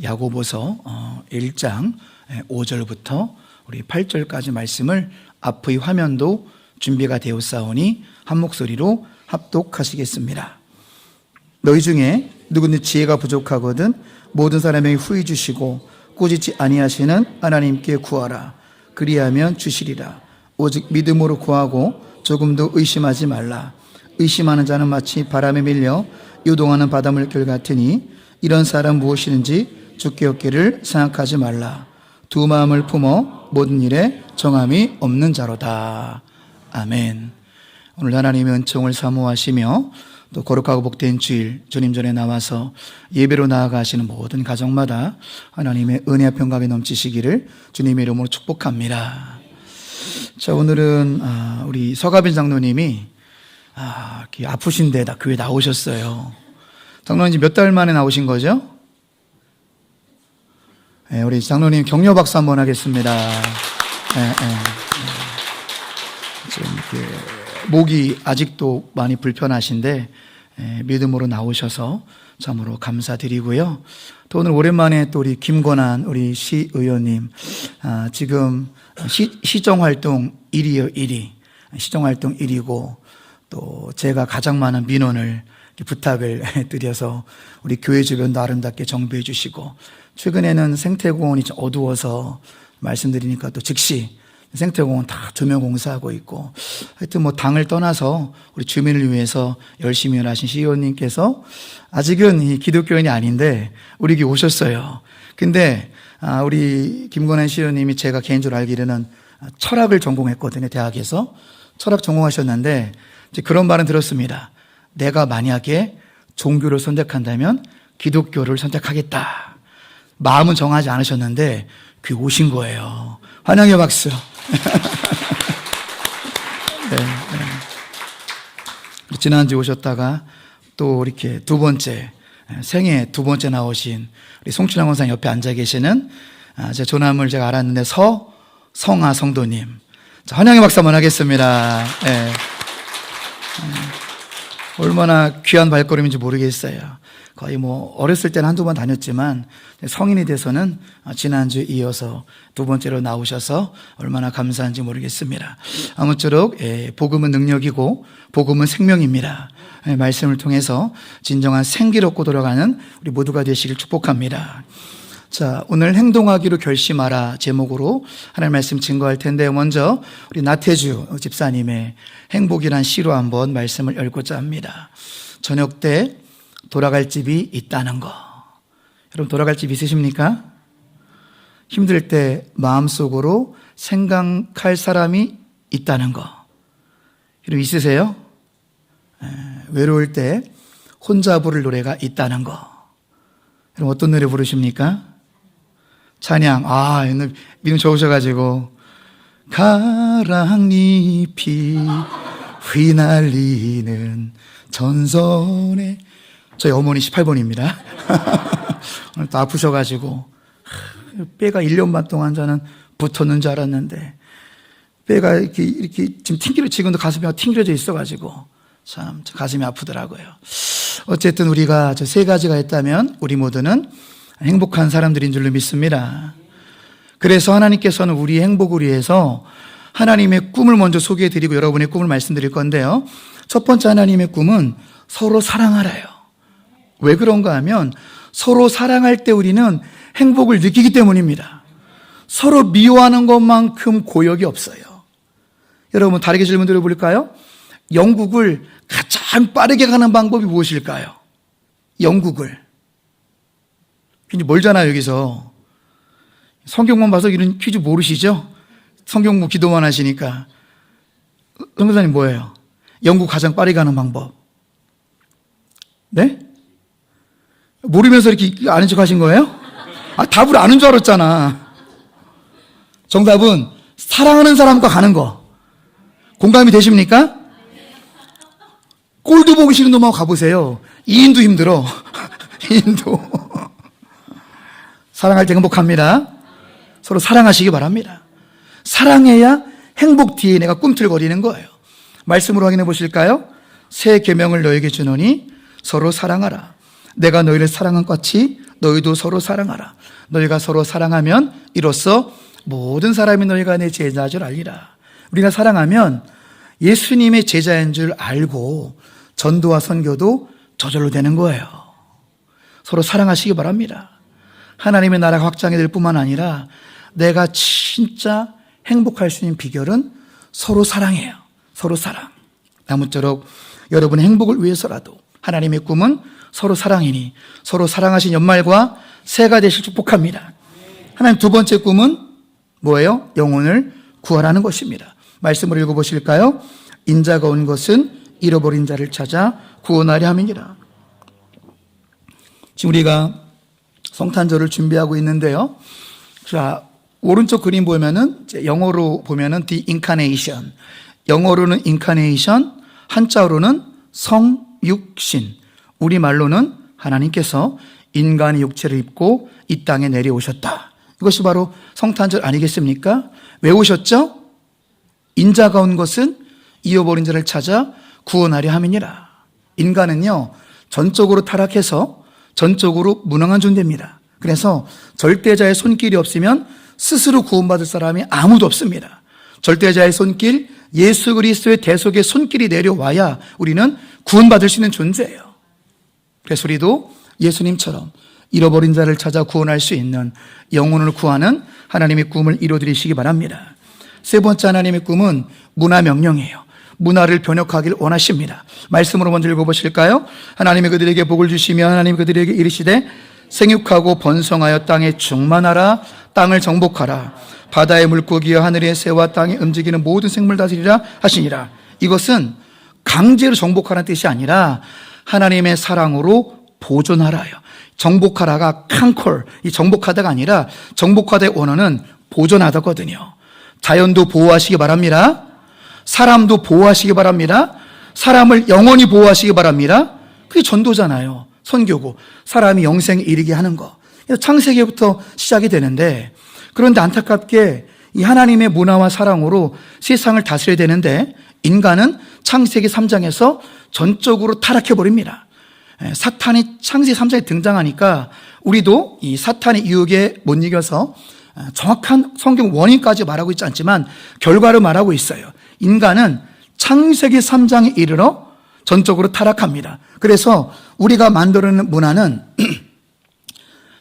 야고보서 1장 5절부터 우리 8절까지 말씀을 앞의 화면도 준비가 되었사오니 한 목소리로 합독하시겠습니다. 너희 중에 누구든지 지혜가 부족하거든 모든 사람에게 후히 주시고 꾸짖지 아니하시는 하나님께 구하라. 그리하면 주시리라. 오직 믿음으로 구하고 조금도 의심하지 말라. 의심하는 자는 마치 바람에 밀려 요동하는 바닷물결 같으니 이런 사람 무엇이든지 주께 얻기를 생각하지 말라. 두 마음을 품어 모든 일에 정함이 없는 자로다. 아멘. 오늘 하나님의 은총을 사모하시며 또 거룩하고 복된 주일 주님 전에 나와서 예배로 나아가시는 모든 가정마다 하나님의 은혜와 평강이 넘치시기를 주님의 이름으로 축복합니다. 자, 오늘은 우리 서가빈 장로님이 이렇게 아프신데 교회 나오셨어요. 장로님 몇 달 만에 나오신 거죠? 네, 우리 장로님 격려 박수 한번 하겠습니다. 지금 이렇게 목이 아직도 많이 불편하신데 믿음으로 나오셔서 참으로 감사드리고요. 또 오늘 오랜만에 또 우리 김권한 우리 시의원님 지금 시정활동 1위요 1위 시정활동 1위고 또 제가 가장 많은 민원을 부탁을 드려서 우리 교회 주변도 아름답게 정비해 주시고 최근에는 생태공원이 좀 어두워서 말씀드리니까 또 즉시 생태공원 다 조명 공사하고 있고 하여튼 뭐 당을 떠나서 우리 주민을 위해서 열심히 일하신 시의원님께서 아직은 이 기독교인이 아닌데 우리 교회 오셨어요. 근데 우리 김권한 시의원님이 제가 개인적으로 알기로는 철학을 전공했거든요. 대학에서 철학 전공하셨는데 이제 그런 말은 들었습니다. 내가 만약에 종교를 선택한다면 기독교를 선택하겠다. 마음은 정하지 않으셨는데 교회 오신 거예요. 환영의 박수. 네. 지난주에 오셨다가 또 이렇게 생애 두 번째 나오신 우리 송춘환 권사님 옆에 앉아 계시는 제 조남을 제가 알았는데 성아 성도님. 자, 환영의 박수 한번 하겠습니다. 네. 얼마나 귀한 발걸음인지 모르겠어요. 거의 뭐 어렸을 때는 한두 번 다녔지만 성인이 돼서는 지난주에 이어서 두 번째로 나오셔서 얼마나 감사한지 모르겠습니다. 아무쪼록 복음은 능력이고 복음은 생명입니다. 말씀을 통해서 진정한 생기를 얻고 돌아가는 우리 모두가 되시길 축복합니다. 자, 오늘 행동하기로 결심하라 제목으로 하나님 말씀 증거할 텐데요. 먼저 우리 나태주 집사님의 행복이란 시로 한번 말씀을 열고자 합니다. 저녁 때 돌아갈 집이 있다는 거. 여러분 돌아갈 집 있으십니까? 힘들 때 마음속으로 생각할 사람이 있다는 거. 여러분 있으세요? 외로울 때 혼자 부를 노래가 있다는 거. 여러분 어떤 노래 부르십니까? 찬양. 오늘 믿음 좋으셔가지고 가랑잎이 휘날리는 전선에 저희 어머니 18번입니다. 오늘 또 아프셔가지고 뼈가 1년 반 동안 저는 붙었는 줄 알았는데 뼈가 이렇게 지금 지금도 가슴이 튕겨져 있어가지고 참 가슴이 아프더라고요. 어쨌든 우리가 저 세 가지가 있다면 우리 모두는 행복한 사람들인 줄로 믿습니다. 그래서 하나님께서는 우리의 행복을 위해서 하나님의 꿈을 먼저 소개해드리고 여러분의 꿈을 말씀드릴 건데요. 첫 번째 하나님의 꿈은 서로 사랑하라요. 왜 그런가 하면 서로 사랑할 때 우리는 행복을 느끼기 때문입니다. 서로 미워하는 것만큼 고역이 없어요. 여러분 다르게 질문 드려볼까요? 영국을 가장 빠르게 가는 방법이 무엇일까요? 영국을. 굉장히 멀잖아요. 여기서 성경만 봐서 이런 퀴즈 모르시죠? 성경 뭐 기도만 하시니까. 선교사님 뭐예요? 영국 가장 빠르게 가는 방법. 네? 모르면서 이렇게 아는 척 하신 거예요? 답을 아는 줄 알았잖아. 정답은 사랑하는 사람과 가는 거. 공감이 되십니까? 꼴도 보기 싫은 놈하고 가보세요. 2인도 힘들어. 2인도. 사랑할 때 행복합니다. 서로 사랑하시기 바랍니다. 사랑해야 행복 DNA가 꿈틀거리는 거예요. 말씀으로 확인해 보실까요? 새 계명을 너에게 주노니 서로 사랑하라. 내가 너희를 사랑한 것 같이 너희도 서로 사랑하라. 너희가 서로 사랑하면 이로써 모든 사람이 너희가 내 제자인 줄 알리라. 우리가 사랑하면 예수님의 제자인 줄 알고 전도와 선교도 저절로 되는 거예요. 서로 사랑하시기 바랍니다. 하나님의 나라가 확장이 될 뿐만 아니라 내가 진짜 행복할 수 있는 비결은 서로 사랑이에요. 서로 사랑. 아무쪼록 여러분의 행복을 위해서라도 하나님의 꿈은 서로 사랑이니 서로 사랑하신 연말과 새해가 되실 축복합니다. 하나님 두 번째 꿈은 뭐예요? 영혼을 구원하는 것입니다. 말씀을 읽어보실까요? 인자가 온 것은 잃어버린 자를 찾아 구원하려 함이니라. 지금 우리가 성탄절을 준비하고 있는데요. 자, 오른쪽 그림 보면은 영어로 보면은 The Incarnation, 영어로는 Incarnation, 한자어로는 성육신, 우리말로는 하나님께서 인간의 육체를 입고 이 땅에 내려오셨다. 이것이 바로 성탄절 아니겠습니까? 왜 오셨죠? 인자가 온 것은 잃어버린 자를 찾아 구원하려 함이니라. 인간은요, 전적으로 타락해서 전적으로 무능한 존재입니다. 그래서 절대자의 손길이 없으면 스스로 구원받을 사람이 아무도 없습니다. 절대자의 손길, 예수 그리스도의 대속의 손길이 내려와야 우리는 구원받을 수 있는 존재예요. 그래서 우리도 예수님처럼 잃어버린 자를 찾아 구원할 수 있는 영혼을 구하는 하나님의 꿈을 이루어드리시기 바랍니다. 세 번째 하나님의 꿈은 문화 명령이에요. 문화를 변혁하길 원하십니다. 말씀으로 먼저 읽어보실까요? 하나님이 그들에게 복을 주시며 하나님이 그들에게 이르시되 생육하고 번성하여 땅에 충만하라. 땅을 정복하라. 바다의 물고기와 하늘의 새와 땅에 움직이는 모든 생물 다스리라 하시니라. 이것은 강제로 정복하라는 뜻이 아니라 하나님의 사랑으로 보존하라요. 정복하라가 conquer, 이 정복하다가 아니라 정복하다의 원어는 보존하다거든요. 자연도 보호하시기 바랍니다. 사람도 보호하시기 바랍니다. 사람을 영원히 보호하시기 바랍니다. 그게 전도잖아요. 선교고 사람이 영생에 이르게 하는 거. 창세기부터 시작이 되는데, 그런데 안타깝게 이 하나님의 문화와 사랑으로 세상을 다스려야 되는데 인간은 창세기 3장에서 전적으로 타락해버립니다. 사탄이 창세기 3장에 등장하니까 우리도 이 사탄의 유혹에 못 이겨서 정확한 성경 원인까지 말하고 있지 않지만 결과를 말하고 있어요. 인간은 창세기 3장에 이르러 전적으로 타락합니다. 그래서 우리가 만들어낸 문화는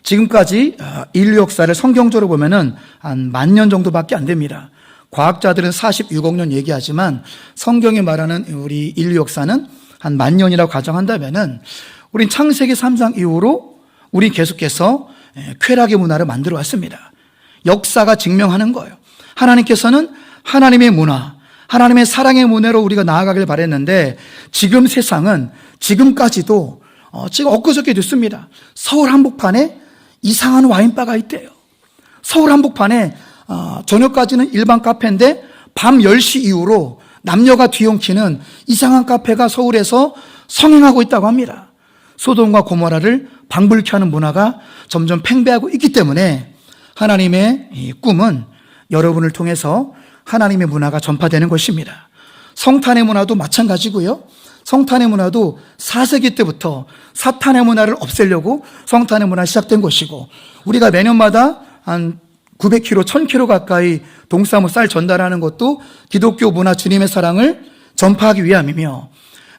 지금까지 인류 역사를 성경적으로 보면은 한 10,000년 정도밖에 안 됩니다. 과학자들은 46억 년 얘기하지만 성경이 말하는 우리 인류 역사는 한 10,000년이라고 가정한다면은 우린 창세기 3장 이후로 우리 계속해서 쾌락의 문화를 만들어 왔습니다. 역사가 증명하는 거예요. 하나님께서는 하나님의 문화, 하나님의 사랑의 문화로 우리가 나아가길 바랬는데 지금 세상은 지금까지도 지금 엊그저께 됐습니다. 서울 한복판에 이상한 와인바가 있대요. 서울 한복판에 저녁까지는 일반 카페인데 밤 10시 이후로 남녀가 뒤엉키는 이상한 카페가 서울에서 성행하고 있다고 합니다. 소돔과 고모라를 방불케 하는 문화가 점점 팽배하고 있기 때문에 하나님의 이 꿈은 여러분을 통해서 하나님의 문화가 전파되는 것입니다. 성탄의 문화도 마찬가지고요. 성탄의 문화도 4세기 때부터 사탄의 문화를 없애려고 성탄의 문화가 시작된 것이고, 우리가 매년마다 한 900kg, 1000kg 가까이 동사무 쌀 전달하는 것도 기독교 문화 주님의 사랑을 전파하기 위함이며,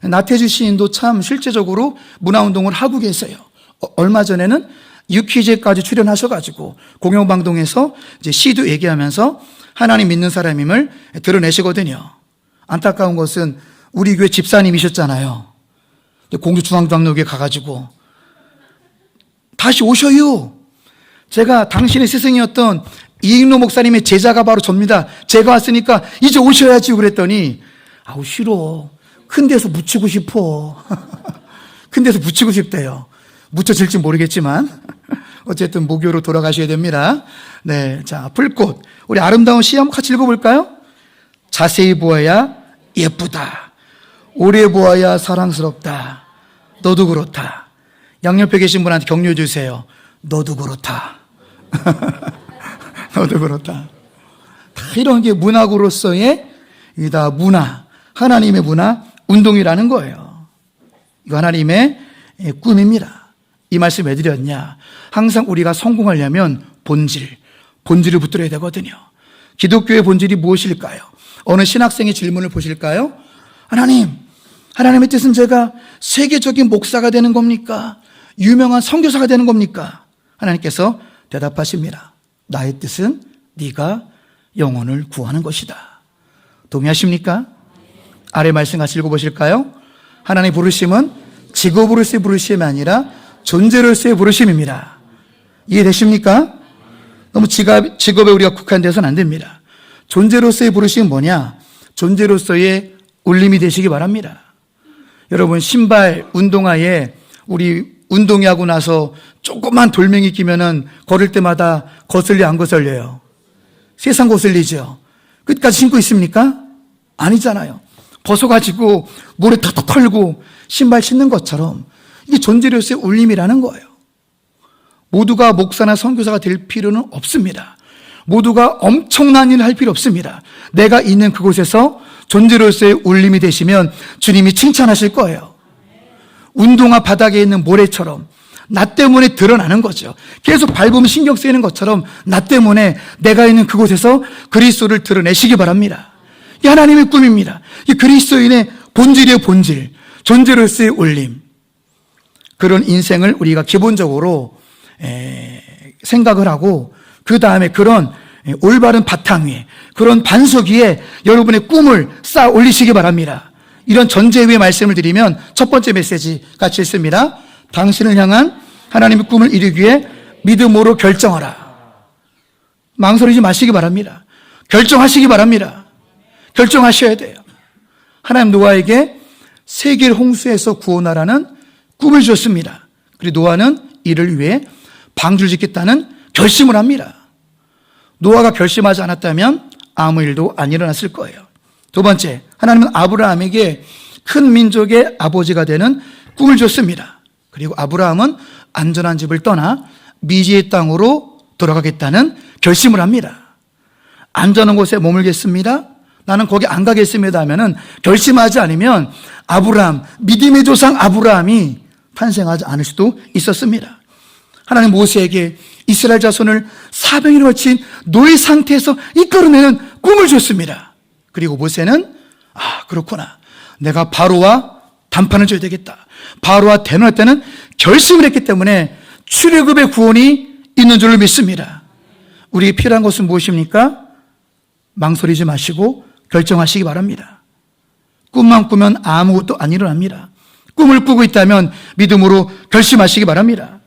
나태주 시인도 참 실제적으로 문화운동을 하고 계세요. 얼마 전에는 유퀴즈까지 출연하셔가지고 공영방송에서 이제 시도 얘기하면서 하나님 믿는 사람임을 드러내시거든요. 안타까운 것은 우리 교회 집사님이셨잖아요. 공주중앙장로교회 가가지고 다시 오셔요. 제가 당신의 스승이었던 이익로 목사님의 제자가 바로 접니다. 제가 왔으니까 이제 오셔야지 그랬더니 아우 싫어. 큰 데서 묻히고 싶어. 큰 데서 묻히고 싶대요. 묻혀질지 모르겠지만 어쨌든 목요로 돌아가셔야 됩니다. 네, 자, 불꽃. 우리 아름다운 시 한번 같이 읽어볼까요? 자세히 보아야 예쁘다. 오래 보아야 사랑스럽다. 너도 그렇다. 양옆에 계신 분한테 격려해 주세요. 너도 그렇다. 너도 그렇다. 다 이런 게 문학으로서의 이다 문화, 하나님의 문화 운동이라는 거예요. 이거 하나님의 꿈입니다. 이 말씀 왜 드렸냐? 항상 우리가 성공하려면 본질을 붙들어야 되거든요. 기독교의 본질이 무엇일까요? 어느 신학생의 질문을 보실까요? 하나님의 뜻은 제가 세계적인 목사가 되는 겁니까? 유명한 선교사가 되는 겁니까? 하나님께서 대답하십니다. 나의 뜻은 네가 영혼을 구하는 것이다. 동의하십니까? 아래 말씀 같이 읽어보실까요? 하나님의 부르심은 직업으로서의 부르심이 아니라 존재로서의 부르심입니다. 이해되십니까? 너무 직업에 우리가 국한돼서는 안 됩니다. 존재로서의 부르심은 뭐냐? 존재로서의 울림이 되시기 바랍니다. 여러분, 신발, 운동화에 우리 운동하고 나서 조그만 돌멩이 끼면은 걸을 때마다 거슬려 안 거슬려요? 세상 거슬리죠? 끝까지 신고 있습니까? 아니잖아요. 벗어가지고 모래 탁탁 털고 신발 신는 것처럼 이게 존재로서의 울림이라는 거예요. 모두가 목사나 선교사가 될 필요는 없습니다. 모두가 엄청난 일을 할 필요 없습니다. 내가 있는 그곳에서 존재로서의 울림이 되시면 주님이 칭찬하실 거예요. 운동화 바닥에 있는 모래처럼 나 때문에 드러나는 거죠. 계속 밟으면 신경 쓰이는 것처럼 나 때문에 내가 있는 그곳에서 그리스도를 드러내시기 바랍니다. 이게 하나님의 꿈입니다. 이 그리스도인의 본질이에요, 본질. 존재로서의 울림. 그런 인생을 우리가 기본적으로 생각을 하고 그 다음에 그런 올바른 바탕 위에, 그런 반석 위에 여러분의 꿈을 쌓아 올리시기 바랍니다. 이런 전제 위에 말씀을 드리면 첫 번째 메시지 같이 읽습니다. 당신을 향한 하나님의 꿈을 이루기 위해 믿음으로 결정하라. 망설이지 마시기 바랍니다. 결정하시기 바랍니다. 결정하셔야 돼요. 하나님 노아에게 세계를 홍수에서 구원하라는 꿈을 줬습니다. 그리고 노아는 이를 위해 방주를 짓겠다는 결심을 합니다. 노아가 결심하지 않았다면 아무 일도 안 일어났을 거예요. 두 번째, 하나님은 아브라함에게 큰 민족의 아버지가 되는 꿈을 줬습니다. 그리고 아브라함은 안전한 집을 떠나 미지의 땅으로 돌아가겠다는 결심을 합니다. 안전한 곳에 머물겠습니다. 나는 거기 안 가겠습니다 하면은 결심하지 않으면 아브라함, 믿음의 조상 아브라함이 탄생하지 않을 수도 있었습니다. 하나님 모세에게 이스라엘 자손을 400일에 걸친 노예 상태에서 이끌어내는 꿈을 줬습니다. 그리고 모세는 그렇구나. 내가 바로와 단판을 줘야 되겠다. 바로와 대면할 때는 결심을 했기 때문에 출애굽의 구원이 있는 줄로 믿습니다. 우리에게 필요한 것은 무엇입니까? 망설이지 마시고 결정하시기 바랍니다. 꿈만 꾸면 아무것도 안 일어납니다. 꿈을 꾸고 있다면 믿음으로 결심하시기 바랍니다.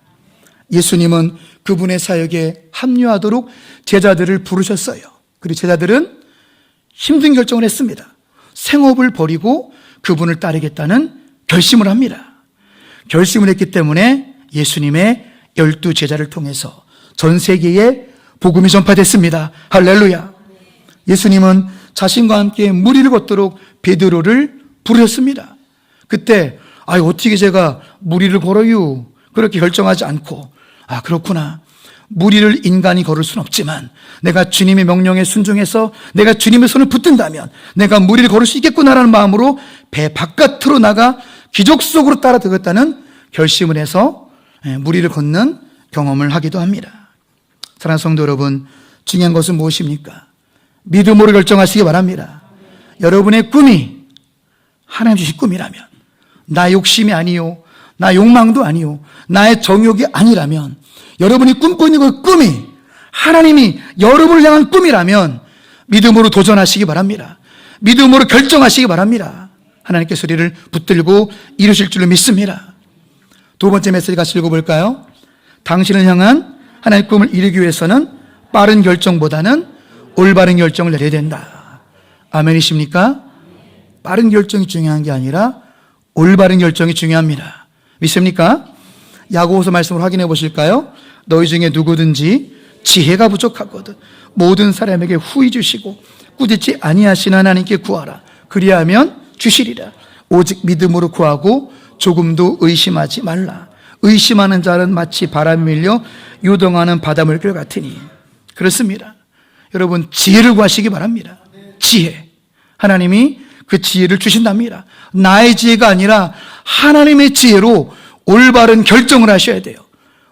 예수님은 그분의 사역에 합류하도록 제자들을 부르셨어요. 그리고 제자들은 힘든 결정을 했습니다. 생업을 버리고 그분을 따르겠다는 결심을 합니다. 결심을 했기 때문에 예수님의 12제자를 통해서 전 세계에 복음이 전파됐습니다. 할렐루야. 예수님은 자신과 함께 무리를 걷도록 베드로를 부르셨습니다. 그때 어떻게 제가 무리를 걸어요? 그렇게 결정하지 않고 그렇구나. 무리를 인간이 걸을 수는 없지만 내가 주님의 명령에 순종해서 내가 주님의 손을 붙든다면 내가 무리를 걸을 수 있겠구나라는 마음으로 배 바깥으로 나가 기적 속으로 따라 들어갔다는 결심을 해서 무리를 걷는 경험을 하기도 합니다. 사랑하는 성도 여러분, 중요한 것은 무엇입니까? 믿음으로 결정하시기 바랍니다. 여러분의 꿈이 하나님 주신 꿈이라면, 나 욕심이 아니요, 나 욕망도 아니요, 나의 정욕이 아니라면, 여러분이 꿈꾸고 있는 그 꿈이 하나님이 여러분을 향한 꿈이라면 믿음으로 도전하시기 바랍니다. 믿음으로 결정하시기 바랍니다. 하나님께서 우리를 붙들고 이루실 줄로 믿습니다. 두 번째 메시지 같이 읽어볼까요? 당신을 향한 하나님의 꿈을 이루기 위해서는 빠른 결정보다는 올바른 결정을 내려야 된다. 아멘이십니까? 빠른 결정이 중요한 게 아니라 올바른 결정이 중요합니다. 믿습니까? 야고보서 말씀을 확인해 보실까요? 너희 중에 누구든지 지혜가 부족하거든 모든 사람에게 후히 주시고 꾸짖지 아니하시는 하나님께 구하라. 그리하면 주시리라. 오직 믿음으로 구하고 조금도 의심하지 말라. 의심하는 자는 마치 바람이 밀려 요동하는 바닷물결 같으니. 그렇습니다. 여러분, 지혜를 구하시기 바랍니다. 지혜. 하나님이 그 지혜를 주신답니다. 나의 지혜가 아니라 하나님의 지혜로 올바른 결정을 하셔야 돼요.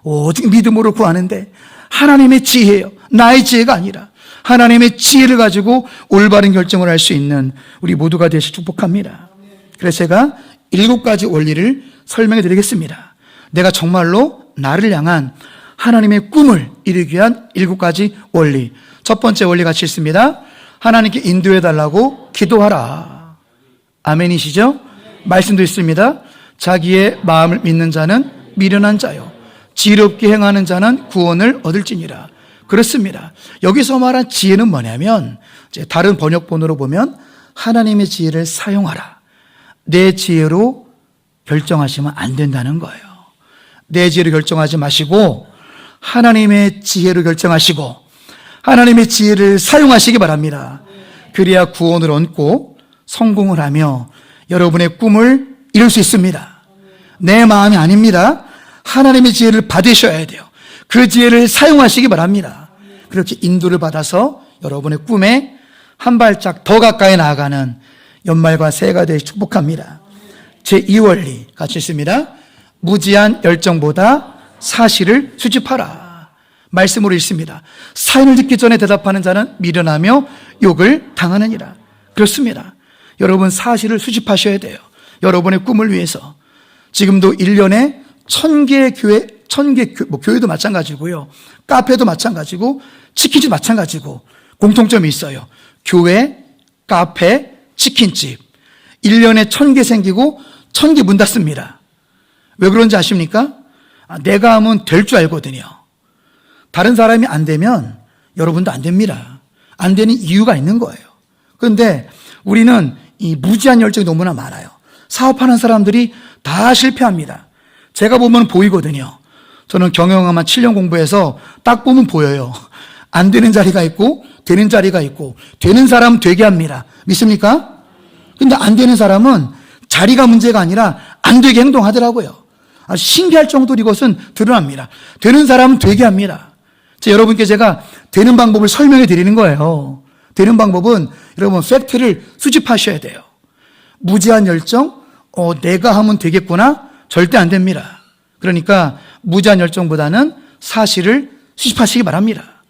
오직 믿음으로 구하는데 하나님의 지혜예요. 나의 지혜가 아니라 하나님의 지혜를 가지고 올바른 결정을 할 수 있는 우리 모두가 되시 축복합니다. 그래서 제가 7가지 원리를 설명해 드리겠습니다. 내가 정말로 나를 향한 하나님의 꿈을 이루기 위한 7가지 원리. 첫 번째 원리 같이 있습니다. 하나님께 인도해 달라고 기도하라. 아멘이시죠? 말씀도 있습니다. 자기의 마음을 믿는 자는 미련한 자요, 지혜롭게 행하는 자는 구원을 얻을지니라. 그렇습니다. 여기서 말한 지혜는 뭐냐면, 이제 다른 번역본으로 보면 하나님의 지혜를 사용하라. 내 지혜로 결정하시면 안 된다는 거예요. 내 지혜로 결정하지 마시고 하나님의 지혜로 결정하시고 하나님의 지혜를 사용하시기 바랍니다. 그래야 구원을 얻고 성공을 하며 여러분의 꿈을 이룰 수 있습니다. 내 마음이 아닙니다. 하나님의 지혜를 받으셔야 돼요. 그 지혜를 사용하시기 바랍니다. 그렇게 인도를 받아서 여러분의 꿈에 한 발짝 더 가까이 나아가는 연말과 새해가 되시 축복합니다. 제2원리 같이 있습니다. 무지한 열정보다 사실을 수집하라. 말씀으로 있습니다. 사연을 듣기 전에 대답하는 자는 미련하며 욕을 당하느니라. 그렇습니다. 여러분 사실을 수집하셔야 돼요. 여러분의 꿈을 위해서. 지금도 1년에 1000개의 교회, 1000개, 교회도 마찬가지고요. 카페도 마찬가지고, 치킨집 마찬가지고, 공통점이 있어요. 교회, 카페, 치킨집. 1년에 1000개 생기고, 1000개 문 닫습니다. 왜 그런지 아십니까? 내가 하면 될 줄 알거든요. 다른 사람이 안 되면 여러분도 안 됩니다. 안 되는 이유가 있는 거예요. 그런데 우리는 이 무지한 열정이 너무나 많아요. 사업하는 사람들이 다 실패합니다. 제가 보면 보이거든요. 저는 경영학만 7년 공부해서 딱 보면 보여요. 안 되는 자리가 있고 되는 자리가 있고, 되는 사람은 되게 합니다. 믿습니까? 근데 안 되는 사람은 자리가 문제가 아니라 안 되게 행동하더라고요. 아주 신기할 정도로 이것은 드러납니다. 되는 사람은 되게 합니다. 여러분께 제가 되는 방법을 설명해 드리는 거예요. 되는 방법은 여러분 팩트를 수집하셔야 돼요. 무지한 열정, 내가 하면 되겠구나? 절대 안 됩니다. 그러니까 무지한 열정보다는 사실을 수집하시기 바랍니다.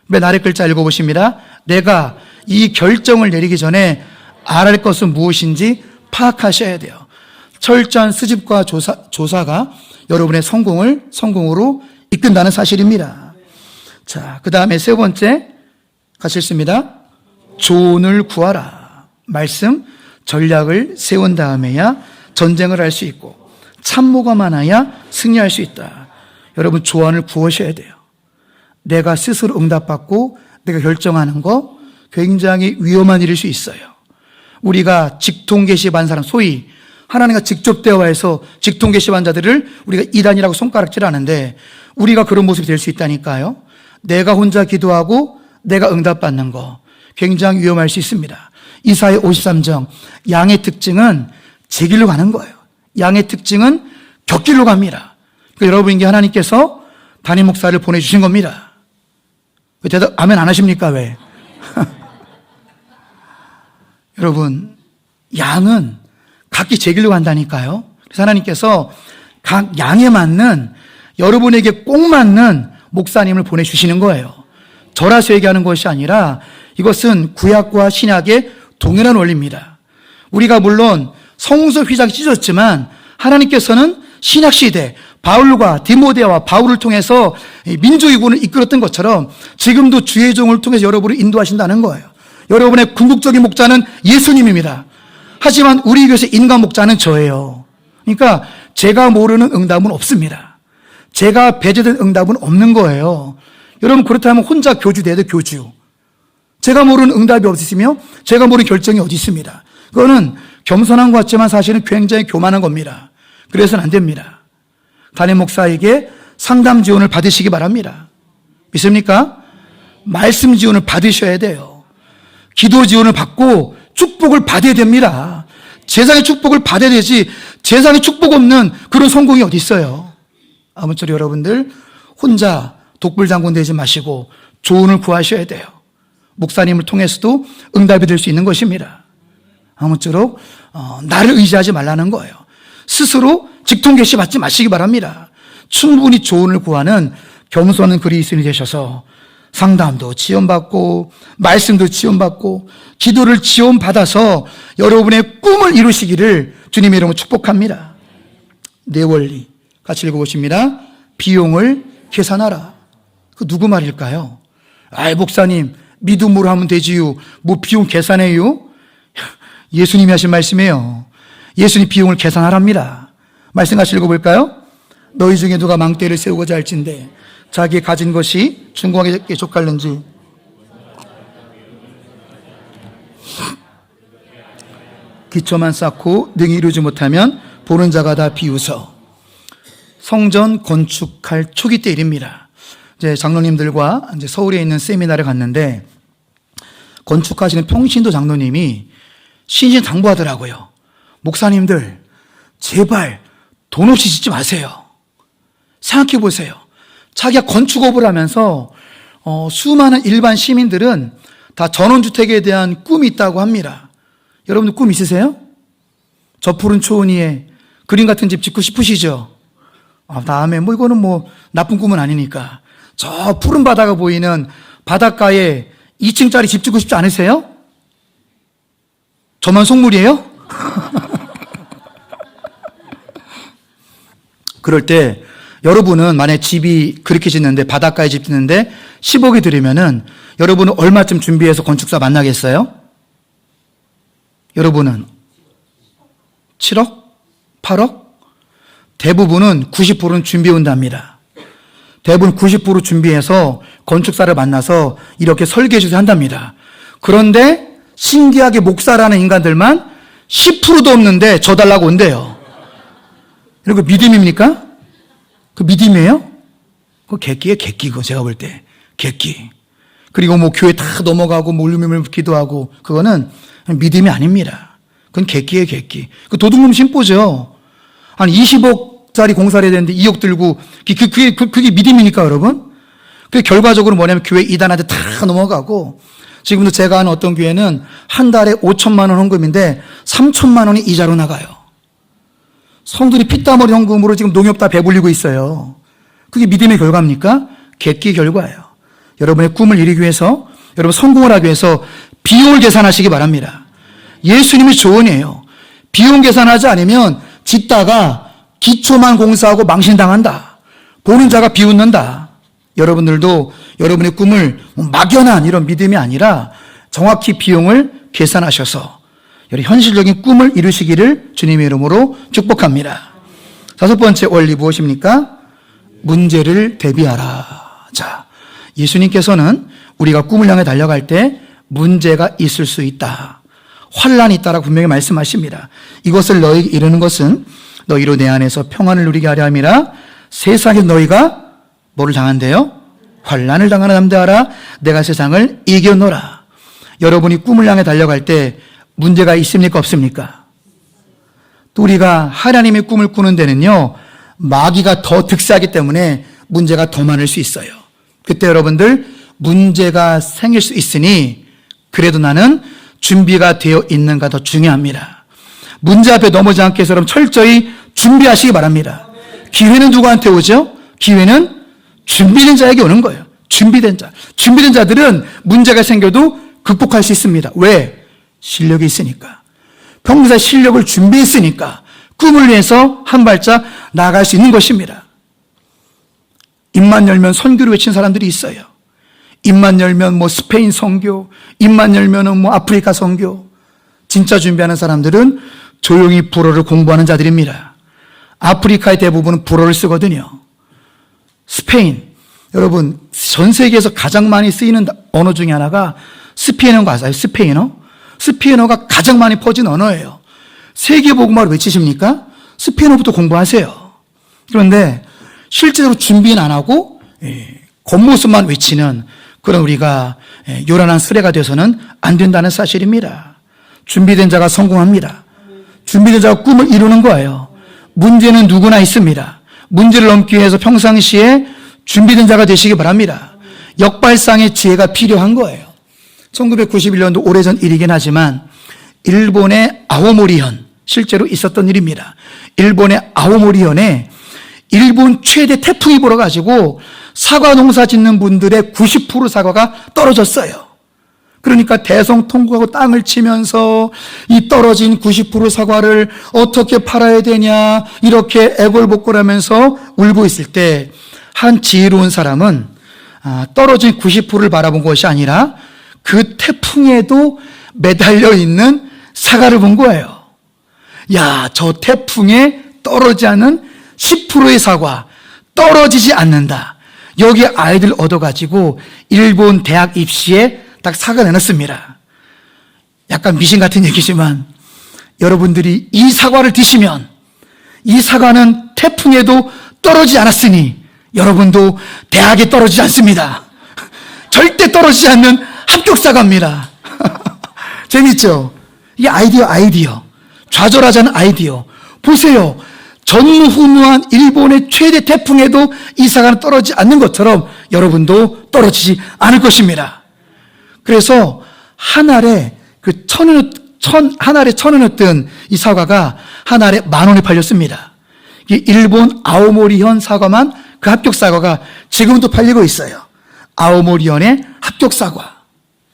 맨 아래 글자 읽어보십니다. 내가 이 결정을 내리기 전에 알아야 할 것은 무엇인지 파악하셔야 돼요. 철저한 수집과 조사가 여러분의 성공으로 이끈다는 사실입니다. 자, 그 다음에 세 번째 같이 읽습니다. 조언을 구하라. 말씀, 전략을 세운 다음에야 전쟁을 할 수 있고 참모가 많아야 승리할 수 있다. 여러분 조언을 구하셔야 돼요. 내가 스스로 응답받고 내가 결정하는 거 굉장히 위험한 일일 수 있어요. 우리가 직통 계시반 사람, 소위 하나님과 직접 대화해서 직통 계시반 자들을 우리가 이단이라고 손가락질하는데 우리가 그런 모습이 될 수 있다니까요. 내가 혼자 기도하고 내가 응답받는 거 굉장히 위험할 수 있습니다. 이사야 53장, 양의 특징은 제 길로 가는 거예요. 양의 특징은 곁길로 갑니다. 그러니까 여러분에게 하나님께서 담임 목사를 보내주신 겁니다. 대답 아멘 안 하십니까? 왜? 여러분, 양은 각기 제 길로 간다니까요. 그래서 하나님께서 각 양에 맞는, 여러분에게 꼭 맞는 목사님을 보내주시는 거예요. 저라서 얘기하는 것이 아니라 이것은 구약과 신약의 동일한 원리입니다. 우리가 물론 성서 휘장이 찢어졌지만 하나님께서는 신약시대 바울과 디모데와 바울을 통해서 민족이군을 이끌었던 것처럼 지금도 주의 종을 통해서 여러분을 인도하신다는 거예요. 여러분의 궁극적인 목자는 예수님입니다. 하지만 우리 교회에서 인간 목자는 저예요. 그러니까 제가 모르는 응답은 없습니다. 제가 배제된 응답은 없는 거예요. 여러분 그렇다면 혼자 교주돼도 교주. 제가 모르는 응답이 없으시며 제가 모르는 결정이 어디 있습니다. 그거는 겸손한 것 같지만 사실은 굉장히 교만한 겁니다. 그래서는 안 됩니다. 담임 목사에게 상담 지원을 받으시기 바랍니다. 믿습니까? 말씀 지원을 받으셔야 돼요. 기도 지원을 받고 축복을 받아야 됩니다. 세상의 축복을 받아야 되지 세상에 축복 없는 그런 성공이 어디 있어요. 아무쪼록 여러분들 혼자 독불장군 되지 마시고 조언을 구하셔야 돼요. 목사님을 통해서도 응답이 될 수 있는 것입니다. 아무쪼록 나를 의지하지 말라는 거예요. 스스로 직통 계시 받지 마시기 바랍니다. 충분히 조언을 구하는 겸손한 그리스도인이 되셔서 상담도 지원받고 말씀도 지원받고 기도를 지원받아서 여러분의 꿈을 이루시기를 주님의 이름으로 축복합니다. 네 원리 같이 읽어보십니다. 비용을 계산하라. 그 누구 말일까요? 아이 목사님 믿음으로 하면 되지요. 뭐 비용 계산해요? 예수님이 하신 말씀이에요. 예수님 비용을 계산하랍니다. 말씀 같이 읽어볼까요? 너희 중에 누가 망대를 세우고자 할진대 자기 가진 것이 중공에게 족할는지 기초만 쌓고 능히 이루지 못하면 보는 자가 다 비웃어. 성전 건축할 초기 때 일입니다. 이제 장로님들과 이제 서울에 있는 세미나를 갔는데 건축하시는 평신도 장로님이 신신당부하더라고요. 목사님들 제발 돈 없이 짓지 마세요. 생각해 보세요. 자기가 건축업을 하면서 수많은 일반 시민들은 다 전원주택에 대한 꿈이 있다고 합니다. 여러분들 꿈 있으세요? 저 푸른 초원 위에 그림 같은 집 짓고 싶으시죠? 다음에 이거는 나쁜 꿈은 아니니까 저 푸른 바다가 보이는 바닷가에 2층짜리 집 짓고 싶지 않으세요? 저만 속물이에요? 그럴 때 여러분은 만약에 집이 그렇게 짓는데 바닷가에 집 짓는데 10억이 들으면은 여러분은 얼마쯤 준비해서 건축사 만나겠어요? 여러분은 7억? 8억? 대부분은 90%는 준비해 온답니다. 대부분 90% 준비해서 건축사를 만나서 이렇게 설계주도 한답니다. 그런데 신기하게 목사라는 인간들만 10%도 없는데 저 달라고 온대요. 이런 거 믿음입니까? 그 믿음이에요? 그거 객기예요, 객기. 그거 제가 볼 때. 객기. 그리고 교회 다 넘어가고 울음을 기도하고 그거는 믿음이 아닙니다. 그건 객기예요, 객기. 그 도둑놈 심보죠. 한 20억짜리 공사를 해야 되는데 2억 들고 그게 믿음입니까, 여러분? 그 결과적으로 뭐냐면 교회 이단한테 다 넘어가고 지금도 제가 아는 어떤 교회는 한 달에 5천만 원 헌금인데 3천만 원이 이자로 나가요. 성들이 피땀어리 헌금으로 지금 농협 다 배불리고 있어요. 그게 믿음의 결과입니까? 객기 결과예요. 여러분의 꿈을 이루기 위해서, 여러분 성공을 하기 위해서 비용을 계산하시기 바랍니다. 예수님의 조언이에요. 비용 계산하지 않으면 짓다가 기초만 공사하고 망신당한다. 보는 자가 비웃는다. 여러분들도 여러분의 꿈을 막연한 이런 믿음이 아니라 정확히 비용을 계산하셔서 현실적인 꿈을 이루시기를 주님의 이름으로 축복합니다. 다섯 번째 원리 무엇입니까? 문제를 대비하라. 자, 예수님께서는 우리가 꿈을 향해 달려갈 때 문제가 있을 수 있다. 환란이 있다라고 분명히 말씀하십니다. 이것을 너희에게 이르는 것은 너희로 내 안에서 평안을 누리게 하려 함이라. 세상에 너희가 뭐를 당한대요? 환란을 당하는 남대하라. 내가 세상을 이겨노라. 여러분이 꿈을 향해 달려갈 때 문제가 있습니까? 없습니까? 또 우리가 하나님의 꿈을 꾸는 데는요, 마귀가 더 득세하기 때문에 문제가 더 많을 수 있어요. 그때 여러분들 문제가 생길 수 있으니 그래도 나는 준비가 되어 있는가 더 중요합니다. 문제 앞에 넘어지 않게 해서 여러분 철저히 준비하시기 바랍니다. 기회는 누구한테 오죠? 기회는 준비된 자에게 오는 거예요. 준비된 자. 준비된 자들은 문제가 생겨도 극복할 수 있습니다. 왜? 실력이 있으니까. 평소에 실력을 준비했으니까 꿈을 위해서 한 발짝 나아갈 수 있는 것입니다. 입만 열면 선교를 외친 사람들이 있어요. 입만 열면 스페인 선교, 입만 열면 아프리카 선교. 진짜 준비하는 사람들은 조용히 불어를 공부하는 자들입니다. 아프리카의 대부분은 불어를 쓰거든요. 스페인, 여러분 전 세계에서 가장 많이 쓰이는 언어 중에 하나가 스페인어인 거 아세요? 스페인어? 스페인어가 가장 많이 퍼진 언어예요. 세계복음화를 외치십니까? 스페인어부터 공부하세요. 그런데 실제로 준비는 안 하고 겉모습만 외치는 그런 우리가 요란한 쓰레가 돼서는 안 된다는 사실입니다. 준비된 자가 성공합니다. 준비된 자가 꿈을 이루는 거예요. 문제는 누구나 있습니다. 문제를 넘기 위해서 평상시에 준비된 자가 되시기 바랍니다. 역발상의 지혜가 필요한 거예요. 1991년도 오래전 일이긴 하지만 일본의 아오모리현, 실제로 있었던 일입니다. 일본의 아오모리현에 일본 최대 태풍이 불어가지고 사과 농사 짓는 분들의 90% 사과가 떨어졌어요. 그러니까 대성통곡하고 땅을 치면서 이 떨어진 90% 사과를 어떻게 팔아야 되냐 이렇게 애걸복걸하면서 울고 있을 때 한 지혜로운 사람은 떨어진 90%를 바라본 것이 아니라 그 태풍에도 매달려 있는 사과를 본 거예요. 야, 저 태풍에 떨어지지 않는 10%의 사과 떨어지지 않는다. 여기 아이들 얻어가지고 일본 대학 입시에 딱 사과 내놨습니다. 약간 미신 같은 얘기지만 여러분들이 이 사과를 드시면 이 사과는 태풍에도 떨어지지 않았으니 여러분도 대학에 떨어지지 않습니다. 절대 떨어지지 않는 합격 사과입니다. 재밌죠? 이게 아이디어. 좌절하지 않은 아이디어. 보세요. 전무후무한 일본의 최대 태풍에도 이 사과는 떨어지지 않는 것처럼 여러분도 떨어지지 않을 것입니다. 그래서 한 알에 한 알에 1,000원을 뜬 이 사과가 한 알에 10,000원에 팔렸습니다. 일본 아오모리현 사과만 그 합격 사과가 지금도 팔리고 있어요. 아오모리현의 합격 사과.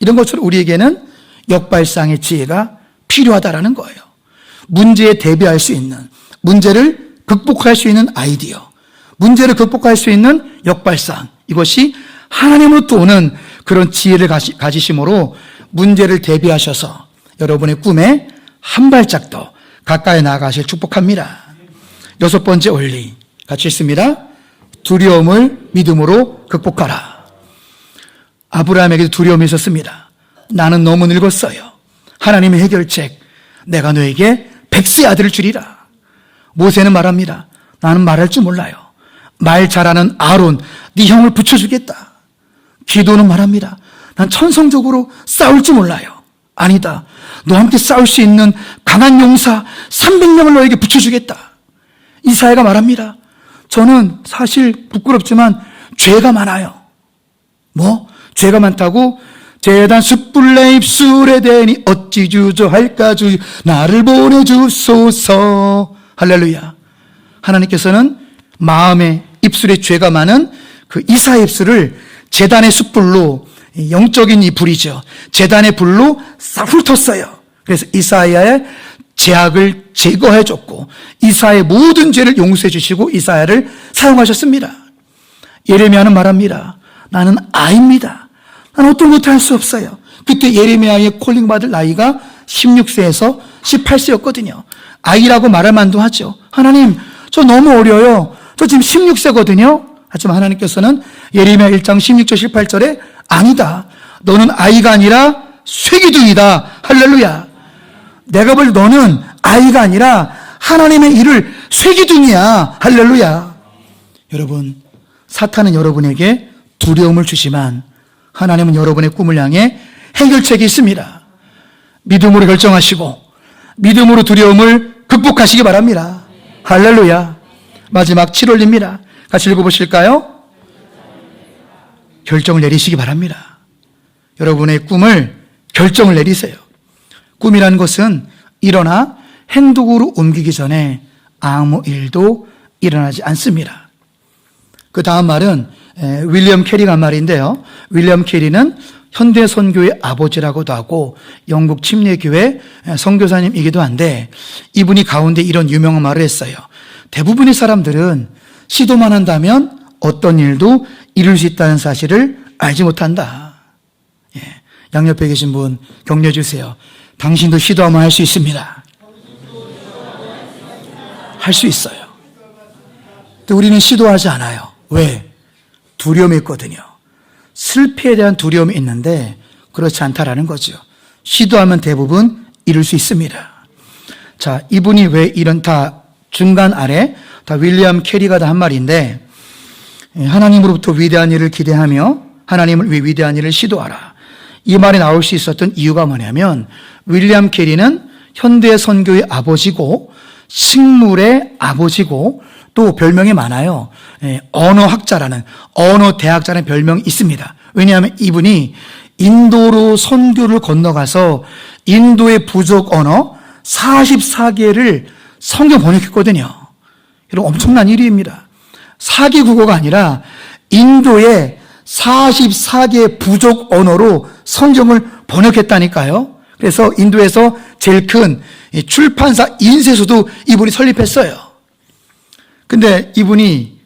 이런 것처럼 우리에게는 역발상의 지혜가 필요하다라는 거예요. 문제에 대비할 수 있는, 문제를 극복할 수 있는 아이디어, 문제를 극복할 수 있는 역발상, 이것이 하나님으로부터 오는 그런 지혜를 가지심으로 문제를 대비하셔서 여러분의 꿈에 한 발짝 더 가까이 나아가실 축복합니다. 6번째 원리 같이 읽습니다. 두려움을 믿음으로 극복하라. 아브라함에게도 두려움이 있었습니다. 나는 너무 늙었어요. 하나님의 해결책, 내가 너에게 100세 아들을 주리라. 모세는 말합니다. 나는 말할 줄 몰라요. 말 잘하는 아론, 네 형을 붙여주겠다. 기도는 말합니다. 난 천성적으로 싸울 줄 몰라요. 아니다. 너와 함께 싸울 수 있는 강한 용사 300명을 너에게 붙여주겠다. 이사야가 말합니다. 저는 사실 부끄럽지만 죄가 많아요. 죄가 많다고? 재단 숯불내 입술에 대니 어찌 주저할까 주 나를 보내주소서. 할렐루야. 하나님께서는 마음에 입술에 죄가 많은 그 이사의 입술을 재단의 숯불로, 영적인 이 불이죠, 재단의 불로 싹 훑었어요. 그래서 이사야의 죄악을 제거해 줬고 이사야의 모든 죄를 용서해 주시고 이사야를 사용하셨습니다. 예레미야는 말합니다. 나는 아이입니다. 나는 어떤 것도 할 수 없어요. 그때 예레미야의 콜링받을 나이가 16세에서 18세였거든요. 아이라고 말할 만도 하죠. 하나님, 저 너무 어려요. 저 지금 16세거든요. 하지만 하나님께서는 예레미야 1장 16절 18절에 아니다. 너는 아이가 아니라 쇠기둥이다. 할렐루야. 내가 볼 너는 아이가 아니라 하나님의 일을 쇠기둥이야. 할렐루야. 여러분, 사탄은 여러분에게 두려움을 주지만 하나님은 여러분의 꿈을 향해 해결책이 있습니다. 믿음으로 결정하시고 믿음으로 두려움을 극복하시기 바랍니다. 할렐루야. 마지막 7월입니다. 같이 읽어보실까요? 결정을 내리시기 바랍니다. 여러분의 꿈을 결정을 내리세요. 꿈이라는 것은 일어나 행동으로 옮기기 전에 아무 일도 일어나지 않습니다. 그 다음 말은 윌리엄 캐리가 한 말인데요. 윌리엄 캐리는 현대 선교의 아버지라고도 하고 영국 침례교회 선교사님이기도 한데 이분이 가운데 이런 유명한 말을 했어요. 대부분의 사람들은 시도만 한다면 어떤 일도 이룰 수 있다는 사실을 알지 못한다. 양옆에 계신 분 격려해 주세요. 당신도 시도하면 할 수 있습니다. 할 수 있어요. 근데 우리는 시도하지 않아요. 왜? 두려움이 있거든요. 실패에 대한 두려움이 있는데 그렇지 않다라는 거죠. 시도하면 대부분 이룰 수 있습니다. 자, 이분이 왜 이런 다 중간 아래 다 윌리엄 캐리가 다 한 말인데 하나님으로부터 위대한 일을 기대하며 하나님을 위해 위대한 일을 시도하라. 이 말이 나올 수 있었던 이유가 뭐냐면 윌리엄 캐리는 현대 선교의 아버지고 식물의 아버지고 또 별명이 많아요. 언어학자라는, 언어대학자라는 별명이 있습니다. 왜냐하면 이분이 인도로 선교를 건너가서 인도의 부족 언어 44개를 성경 번역했거든요. 여러분, 엄청난 일입니다. 사기 국어가 아니라 인도의 44개 부족 언어로 성경을 번역했다니까요. 그래서 인도에서 제일 큰 출판사 인쇄소도 이분이 설립했어요. 근데 이분이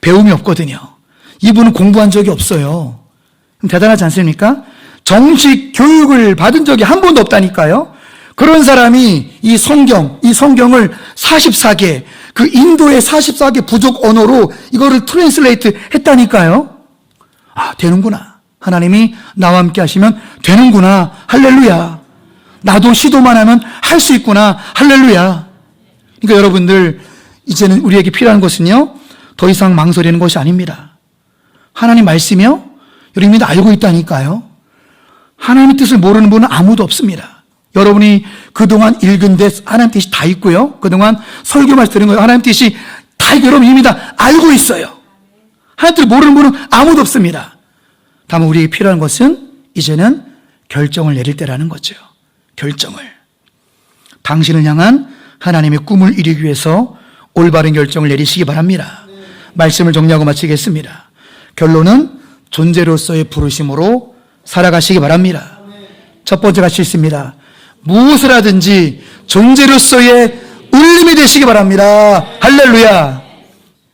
배움이 없거든요. 이분은 공부한 적이 없어요. 대단하지 않습니까? 정식 교육을 받은 적이 한 번도 없다니까요. 그런 사람이 이 성경을 44개, 그 인도의 44개 부족 언어로 이거를 트랜슬레이트 했다니까요. 아, 되는구나. 하나님이 나와 함께 하시면 되는구나. 할렐루야. 나도 시도만 하면 할 수 있구나. 할렐루야. 그러니까 여러분들, 이제는 우리에게 필요한 것은요, 더 이상 망설이는 것이 아닙니다. 하나님 말씀이요, 여러분이 알고 있다니까요. 하나님의 뜻을 모르는 분은 아무도 없습니다. 여러분이 그동안 읽은 데 하나님 뜻이 다 있고요, 그동안 설교 말씀 들은 거예요, 하나님 뜻이 다 있고 여러분 이미 다 알고 있어요. 하나님 뜻을 모르는 분은 아무도 없습니다. 다만 우리에게 필요한 것은 이제는 결정을 내릴 때라는 거죠. 결정을. 당신을 향한 하나님의 꿈을 이루기 위해서 올바른 결정을 내리시기 바랍니다. 말씀을 정리하고 마치겠습니다. 결론은 존재로서의 부르심으로 살아가시기 바랍니다. 첫 번째 가치 있습니다. 무엇을 하든지 존재로서의 울림이 되시기 바랍니다. 할렐루야.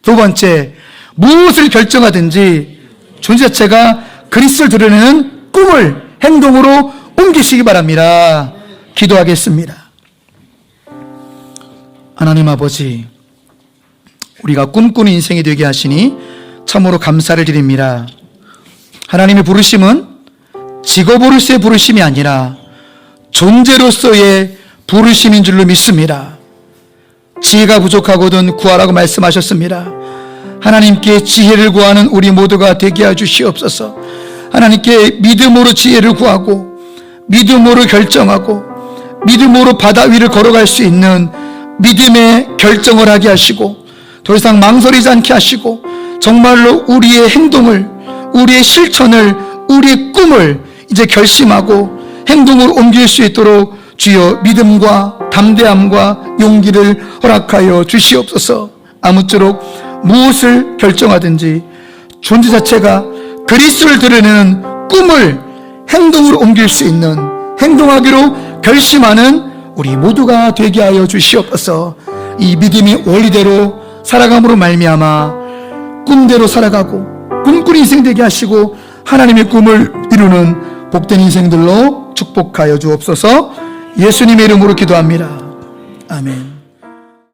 두 번째, 무엇을 결정하든지 존재 자체가 그리스도를 드러내는 꿈을 행동으로 옮기시기 바랍니다. 기도하겠습니다. 하나님 아버지, 우리가 꿈꾸는 인생이 되게 하시니 참으로 감사를 드립니다. 하나님의 부르심은 직업으로서의 부르심이 아니라 존재로서의 부르심인 줄로 믿습니다. 지혜가 부족하거든 구하라고 말씀하셨습니다. 하나님께 지혜를 구하는 우리 모두가 되게 해주시옵소서. 하나님께 믿음으로 지혜를 구하고 믿음으로 결정하고 믿음으로 바다 위를 걸어갈 수 있는 믿음의 결정을 하게 하시고 더 이상 망설이지 않게 하시고 정말로 우리의 행동을, 우리의 실천을, 우리의 꿈을 이제 결심하고 행동으로 옮길 수 있도록 주여 믿음과 담대함과 용기를 허락하여 주시옵소서. 아무쪼록 무엇을 결정하든지 존재 자체가 그리스도를 드러내는 꿈을 행동으로 옮길 수 있는, 행동하기로 결심하는 우리 모두가 되게 하여 주시옵소서. 이 믿음이 원리대로 살아감으로 말미암아 꿈대로 살아가고 꿈꾸는 인생 되게 하시고 하나님의 꿈을 이루는 복된 인생들로 축복하여 주옵소서. 예수님의 이름으로 기도합니다. 아멘.